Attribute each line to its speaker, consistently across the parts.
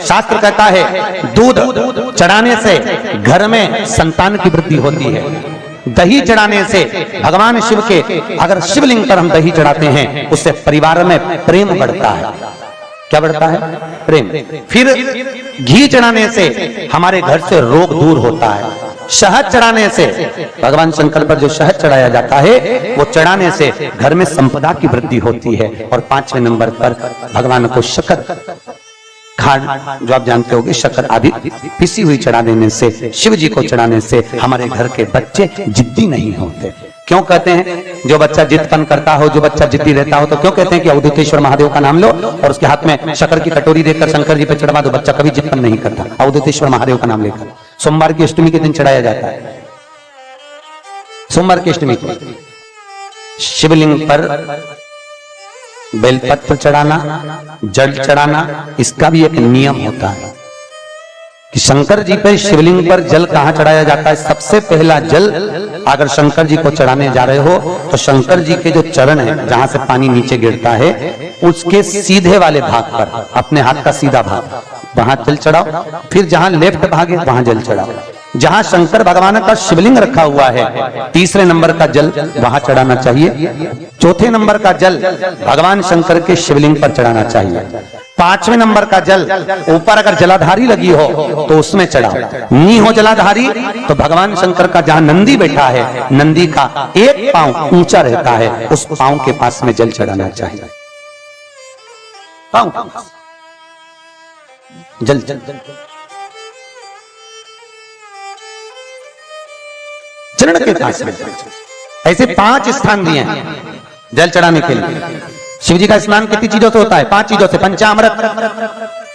Speaker 1: शास्त्र कहता है दूध चढ़ाने से घर में संतान की वृद्धि होती है, दही चढ़ाने से भगवान शिव के, अगर शिवलिंग पर हम दही चढ़ाते हैं उससे परिवार में प्रेम बढ़ता है। क्या बढ़ता है? प्रेम। फिर घी चढ़ाने से हमारे घर से रोग दूर होता है। शहद चढ़ाने से, भगवान शंकर पर जो शहद चढ़ाया जाता है वो चढ़ाने से घर में संपदा की वृद्धि होती है। और 5वें नंबर पर भगवान को शक्कर, खांड जो आप जानते होंगे, शक्कर आदि पिसी हुई चढ़ा देने से, शिव जी को चढ़ाने से हमारे घर के बच्चे जिद्दी नहीं होते। क्यों कहते हैं जो बच्चा जिद्दपन करता हो, जो बच्चा जिद्दी रहता हो, तो क्यों कहते हैं कि अवधूतेश्वर महादेव का नाम लो और उसके हाथ में शक्कर की कटोरी देकर शंकर जी पे चढ़वा दो, बच्चा कभी जिद्दपन नहीं करता। अवधूतेश्वर महादेव का नाम लेकर सोमवार की अष्टमी के दिन चढ़ाया जाता है। सोमवार की अष्टमी को शिवलिंग पर बेलपत्र चढ़ाना, जल चढ़ाना, इसका भी एक नियम होता है कि शंकर जी पर शिवलिंग पर जल कहां चढ़ाया जाता है। सबसे पहला जल अगर शंकर जी को चढ़ाने जा रहे हो तो शंकर जी के जो चरण है, जहां से पानी नीचे गिरता है, उसके सीधे वाले भाग पर, अपने हाथ का सीधा भाग, वहां जल चढ़ाओ। फिर जहां लेफ्ट भाग है वहां जल चढ़ाओ। जहां शंकर भगवान का शिवलिंग रखा हुआ है, 3रे नंबर का जल वहां चढ़ाना चाहिए। 4थे नंबर का जल भगवान शंकर के शिवलिंग पर चढ़ाना चाहिए। 5वें नंबर का जल ऊपर अगर जलाधारी लगी हो तो उसमें चढ़ाओ। नी हो जलाधारी तो भगवान शंकर का जहां नंदी बैठा है, नंदी का एक पांव ऊंचा रहता है, उस पांव के पास में जल चढ़ाना चाहिए। पांव जल जल जल चरण के पास में। ऐसे 5 स्थान दिए हैं जल चढ़ाने के लिए। शिव जी का स्नान कितनी चीजों से होता है? 5 चीजों से। पंचामृत,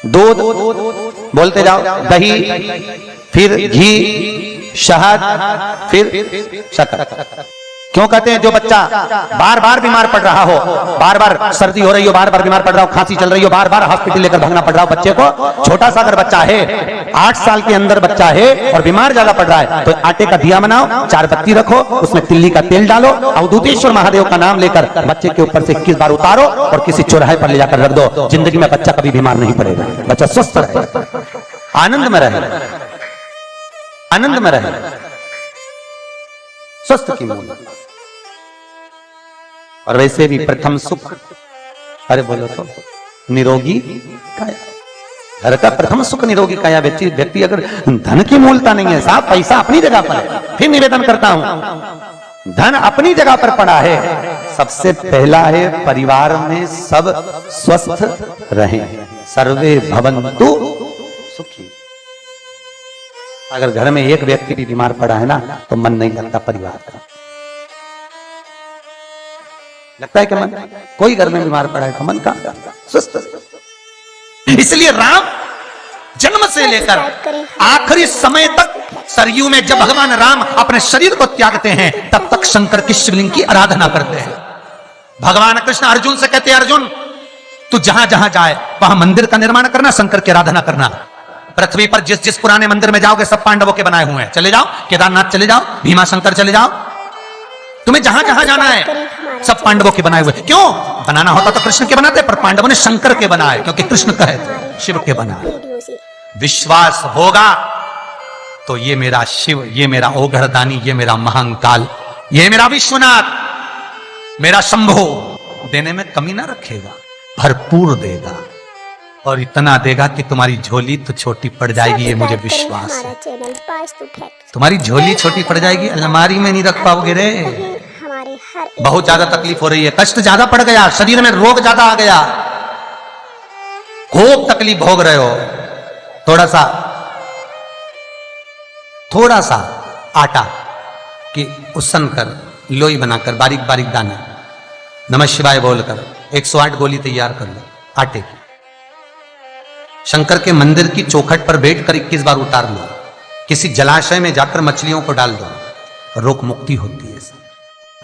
Speaker 1: दूध बोलते जाओ, दही, फिर घी, शहद, फिर शक्कर। क्यों कहते हैं जो बच्चा बार बार बीमार पड़ रहा हो, बार बार सर्दी हो रही हो, बार बार बीमार पड़ रहा हो, खांसी चल रही हो, बार बार हॉस्पिटल लेकर भागना पड़ रहा हो बच्चे को, छोटा सा अगर बच्चा है, 8 साल के अंदर बच्चा है और बीमार ज्यादा पड़ रहा है, तो आटे का दिया बनाओ, 4 बत्ती रखो, उसमें तिल्ली का तेल डालो, अवधूतेश्वर महादेव का नाम लेकर बच्चे के ऊपर से 21 बार उतारो और किसी चौराहे पर ले जाकर रख दो। जिंदगी में बच्चा कभी बीमार नहीं पड़ेगा, बच्चा स्वस्थ रहे, आनंद में रहे, आनंद में रहे, स्वस्थ की मूल। और वैसे भी प्रथम सुख, अरे बोलो तो, निरोगी काया। घर का प्रथम सुख निरोगी काया। व्यक्ति अगर धन की मूलता नहीं है, साहब पैसा अपनी जगह पर है, फिर निवेदन करता हूं, धन अपनी जगह पर पड़ा है। सबसे पहला है परिवार में सब स्वस्थ रहें, सर्वे भवन्तु सुखी। अगर घर में एक व्यक्ति भी बीमार पड़ा है ना तो मन नहीं लगता परिवार का। लगता है कि मन, कोई घर में बीमार पड़ा है तो मन का स्वस्थ। इसलिए राम जन्म से लेकर आखिरी समय तक सरयू में जब भगवान राम अपने शरीर को त्यागते हैं तब तक शंकर की शिवलिंग की आराधना करते हैं। भगवान कृष्ण अर्जुन से कहते हैं, अर्जुन तू जहां जहां जाए वहां मंदिर का निर्माण करना, शंकर की आराधना करना। पृथ्वी पर जिस जिस पुराने मंदिर में जाओगे सब पांडवों के बनाए हुए हैं, चले जाओ, केदारनाथ चले जाओ, भीमा शंकर चले जाओ, तुम्हें जहां जहां जाना है सब पांडवों के बनाए हुए। क्यों? बनाना होता तो कृष्ण के बनाते, पर पांडवों ने शंकर के बनाए, क्योंकि कृष्ण कहे थे शिव के बनाए। विश्वास होगा तो ये मेरा शिव, ये मेरा ओघड़दानी, ये मेरा महाकाल, ये मेरा विश्वनाथ, मेरा शंभो देने में कमी ना रखेगा, भरपूर देगा। और इतना देगा कि तुम्हारी झोली तो छोटी पड़ जाएगी, ये मुझे विश्वास है। तुम्हारी झोली छोटी पड़ जाएगी, अलमारी में नहीं रख पाओगे रे। बहुत ज्यादा तकलीफ हो रही है, कष्ट ज्यादा पड़ गया, शरीर में रोग ज्यादा आ गया, खूब तकलीफ भोग रहे हो, थोड़ा सा आटा कि उसन कर, लोई बनाकर बारीक बारीक दाना, नमः शिवाय बोलकर 108 गोली तैयार कर लो आटे की। शंकर के मंदिर की चौखट पर बैठकर 21 बार उतार लो। किसी जलाशय में जाकर मछलियों को डाल दो, रोग मुक्ति होती है।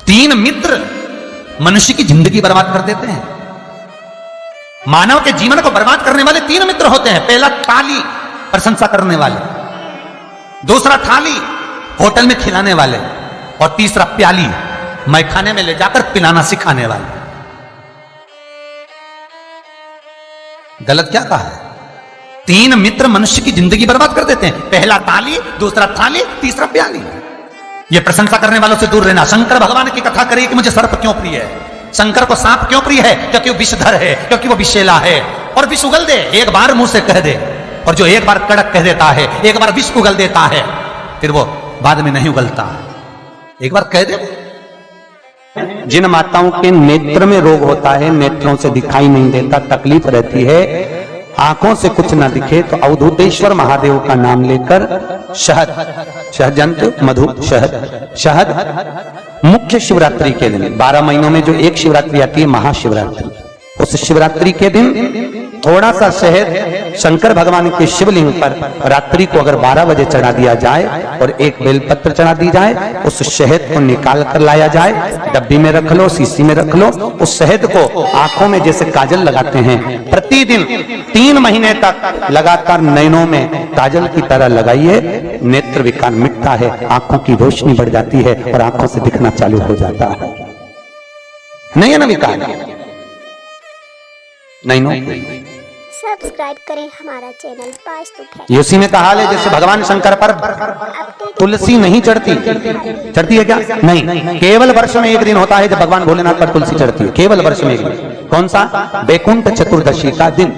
Speaker 1: 3 मित्र मनुष्य की जिंदगी बर्बाद कर देते हैं। मानव के जीवन को बर्बाद करने वाले 3 मित्र होते हैं। पहला थाली, प्रशंसा करने वाले, दूसरा थाली, होटल में खिलाने वाले, और तीसरा प्याली, मैखाने में ले जाकर पिलाना सिखाने वाले। गलत क्या कहा है? तीन मित्र मनुष्य की जिंदगी बर्बाद कर देते हैं। पहला ताली, दूसरा थाली, तीसरा प्याली। ये प्रशंसा करने वालों से दूर रहना। शंकर भगवान की कथा करिए कि मुझे सर्प क्यों प्रिय है, शंकर को सांप क्यों प्रिय है, क्योंकि वो विषधर है, क्योंकि वो विषैला है और विष उगल दे। एक बार मुंह से कह दे, और जो एक बार कड़क कह देता है, एक बार विष उगल देता है, फिर वो बाद में नहीं उगलता। एक बार कह दे।
Speaker 2: जिन माताओं के नेत्र में रोग होता है, नेत्रों से दिखाई नहीं देता, तकलीफ रहती है, आंखों से कुछ ना दिखे, तो अवधूतेश्वर महादेव का नाम लेकर शहद, शहद जानते हो, मधु, शहद मुख्य शिवरात्रि के दिन, 12 महीनों में जो एक शिवरात्रि आती है महाशिवरात्रि, उस शिवरात्रि के दिन थोड़ा सा शहद शंकर भगवान के शिवलिंग पर रात्रि को अगर 12 बजे चढ़ा दिया जाए और एक बेलपत्र चढ़ा दी जाए, उस शहद को निकाल कर लाया जाए, डब्बी में रख लो, शीशी में रख लो। उस शहद को आंखों में जैसे काजल लगाते हैं, प्रतिदिन 3 महीने तक लगातार नयनों में काजल की तरह लगाइए। नेत्र विकार मिटता है, आंखों की रोशनी बढ़ जाती है और आंखों से दिखना चालू हो जाता है। नयन विकार नहीं।
Speaker 3: सब्सक्राइब करें हमारा चैनल वास्तुक है।
Speaker 2: उसी में कहा है जैसे भगवान शंकर पर तुलसी नहीं चढ़ती, चढ़ती है क्या? नहीं, केवल वर्ष में एक दिन होता है जब भगवान भोलेनाथ पर तुलसी चढ़ती है, केवल वर्ष में एक दिन। कौन सा? वैकुंठ चतुर्दशी का दिन,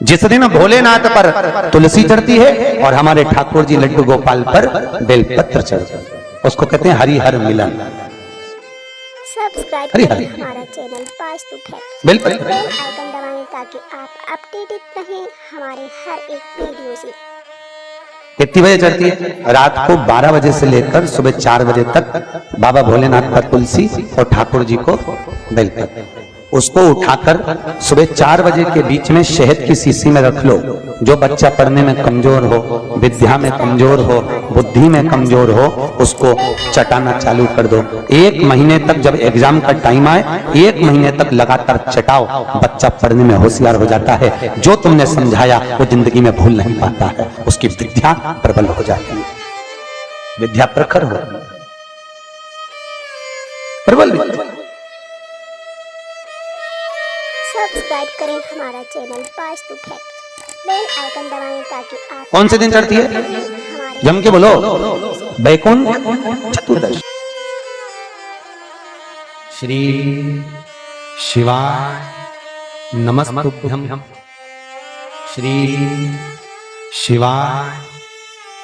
Speaker 2: जिस दिन भोलेनाथ पर तुलसी चढ़ती है और हमारे ठाकुर जी लड्डू गोपाल पर बेलपत्र चढ़ता है। उसको कहते हैं हरिहर मिलन।
Speaker 3: सब्सक्राइब करें हमारा चैनल वास्तुक है, बेल आइकन दबाएं ताकि आप अपडेटेड रहें हमारे हर एक वीडियो से।
Speaker 2: कितनी बजे चढ़ती है? रात को 12 बजे से लेकर सुबह 4 बजे तक बाबा भोलेनाथ पर तुलसी और ठाकुर जी को बेलपत्र। उसको उठाकर सुबह 4 बजे के बीच में शहद की शीशी में रख लो। जो बच्चा पढ़ने में कमजोर हो, विद्या में कमजोर हो, बुद्धि में कमजोर हो, उसको चटाना चालू कर दो। 1 महीने तक, जब एग्जाम का टाइम आए, 1 महीने तक लगातार चटाओ, बच्चा पढ़ने में होशियार हो जाता है। जो तुमने समझाया वो जिंदगी में भूल नहीं पाता है, उसकी विद्या प्रबल हो जाती है, विद्या प्रखर हो, प्रबल।
Speaker 3: सब्सक्राइब करें हमारा चैनल वास्तुक है, बेल आइकन दबाएं ताकि आप।
Speaker 2: कौन से दिन चढ़ती है? जम के बोलो, वैकुंठ चतुर्दशी। श्री शिवाय नमस्तुभ्यं, श्री शिवाय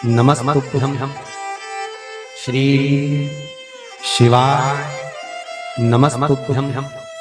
Speaker 2: नमस्तुभ्यं, श्री शिवाय नमस्तुभ्यं।